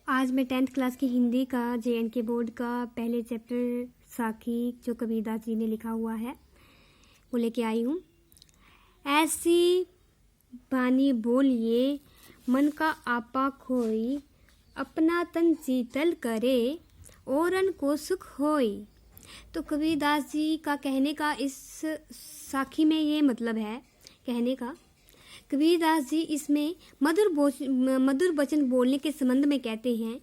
आज मैं 10th class की हिंदी का JNK बोर्ड का पहले चैप्टर साखी जो कबीरदास जी ने लिखा हुआ है वो लेके आई हूँ। ऐसी बानी बोलिए मन का आपा खोई, अपना तन शीतल करे औरन को सुख होई। तो कबीरदास जी का कहने का इस साखी में ये मतलब है कहने का। कबीरदास जी इसमें मधुर वचन बोलने के संबंध में कहते हैं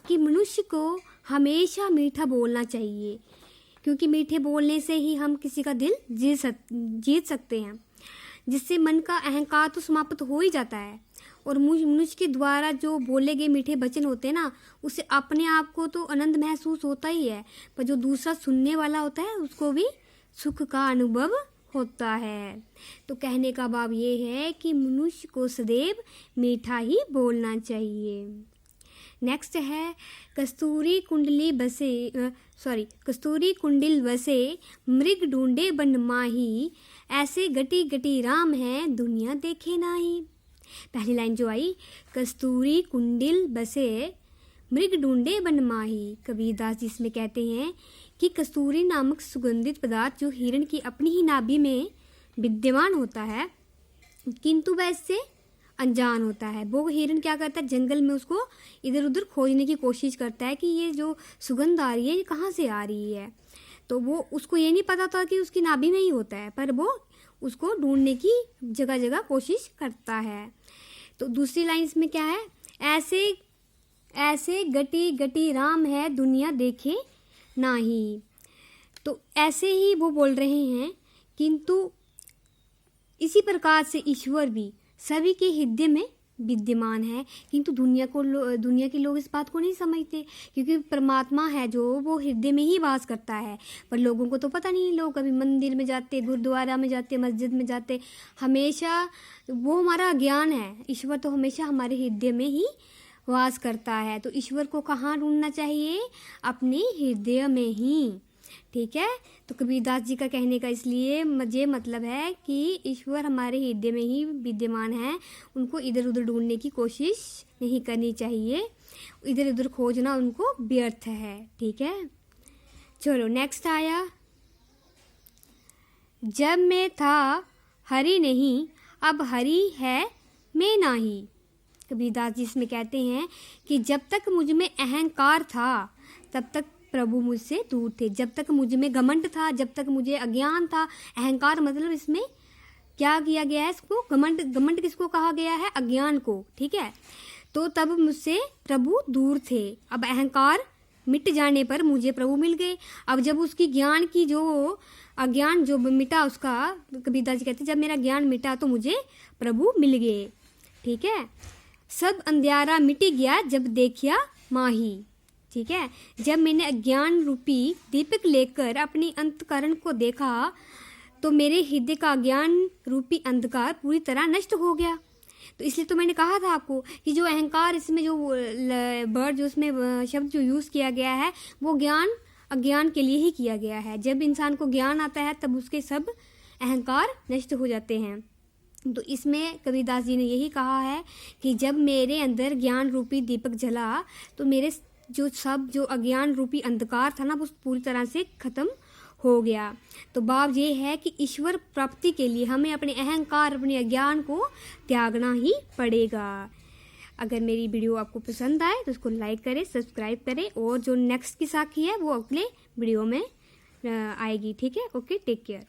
कि मनुष्य को हमेशा मीठा बोलना चाहिए, क्योंकि मीठे बोलने से ही हम किसी का दिल जीत सकते हैं, जिससे मन का अहंकार तो समाप्त हो ही जाता है। और मनुष्य के द्वारा जो बोले गए मीठे वचन होते हैं ना, उससे अपने आप को तो आनंद महसूस होता ही है, पर जो दूसरा सुनने वाला होता है उसको भी सुख का अनुभव होता है। तो कहने का भाव ये है कि मनुष्य को सदैव मीठा ही बोलना चाहिए। नेक्स्ट है कस्तूरी कुंडिल बसे मृग ढूंढे बन माही, ऐसे गटी गटी राम है दुनिया देखे नाही। पहली लाइन जो आई, कस्तूरी कुंडिल बसे मृग ढूंढे बन माही। कबीरदास जी इसमें कहते हैं कि कस्तूरी नामक सुगंधित पदार्थ जो हिरण की अपनी ही नाभि में विद्यमान होता है, किंतु वह इससे अनजान होता है। वो हिरण क्या करता है, जंगल में उसको इधर उधर खोजने की कोशिश करता है कि ये जो सुगंध आ रही है ये कहाँ से आ रही है। तो वो उसको ये नहीं पता था कि उसकी नाभि में ही होता है, पर वो उसको ढूंढने की जगह जगह कोशिश करता है। तो दूसरी लाइन इसमें क्या है, ऐसे गटी गटी राम है दुनिया देखे नाही। तो ऐसे ही वो बोल रहे हैं, किंतु इसी प्रकार से ईश्वर भी सभी के हृदय में विद्यमान है, किंतु दुनिया के लोग इस बात को नहीं समझते, क्योंकि परमात्मा है जो वो हृदय में ही वास करता है। पर लोगों को तो पता नहीं, लोग कभी मंदिर में जाते, गुरुद्वारा में जाते, मस्जिद में जाते, हमेशा वो हमारा ज्ञान है। ईश्वर तो हमेशा हमारे हृदय में ही वास करता है। तो ईश्वर को कहाँ ढूंढना चाहिए, अपने हृदय में ही। ठीक है, तो कबीरदास जी का कहने का इसलिए ये मतलब है कि ईश्वर हमारे हृदय में ही विद्यमान है, उनको इधर उधर ढूंढने की कोशिश नहीं करनी चाहिए, इधर उधर खोजना उनको व्यर्थ है। ठीक है, चलो नेक्स्ट आया, जब मैं था हरि नहीं अब हरि है मैं नाही। कबीरदास जी इसमें कहते हैं कि जब तक मुझ में अहंकार था तब तक प्रभु मुझसे दूर थे। जब तक मुझ में घमंड था, जब तक मुझे अज्ञान था, अहंकार मतलब इसमें क्या किया गया है, इसको घमंड किसको कहा गया है, अज्ञान को। ठीक है, तो तब मुझसे प्रभु दूर थे। अब अहंकार मिट जाने पर मुझे प्रभु मिल गए। अब जब उसकी ज्ञान की जो अज्ञान जो मिटा उसका, कबीरदास जी कहते जब मेरा ज्ञान मिटा तो मुझे प्रभु मिल गए। ठीक है, सब अंधियारा मिट गया जब देखिया माही। ठीक है, जब मैंने अज्ञान रूपी दीपक लेकर अपनी अंतकरण को देखा तो मेरे हृदय का अज्ञान रूपी अंधकार पूरी तरह नष्ट हो गया। तो इसलिए तो मैंने कहा था आपको कि जो अहंकार, इसमें जो वर्ड जो उसमें शब्द जो यूज़ किया गया है वो अज्ञान के लिए ही किया गया है। जब इंसान को ज्ञान आता है तब उसके सब अहंकार नष्ट हो जाते हैं। तो इसमें कबीरदास जी ने यही कहा है कि जब मेरे अंदर ज्ञान रूपी दीपक जला तो मेरे जो अज्ञान रूपी अंधकार था ना वो पूरी तरह से खत्म हो गया। तो बात ये है कि ईश्वर प्राप्ति के लिए हमें अपने अहंकार, अपने अज्ञान को त्यागना ही पड़ेगा। अगर मेरी वीडियो आपको पसंद आए तो उसको लाइक करें, सब्सक्राइब करें, और जो नेक्स्ट की साखी है वो अगले वीडियो में आएगी। ठीक है, ओके, टेक केयर।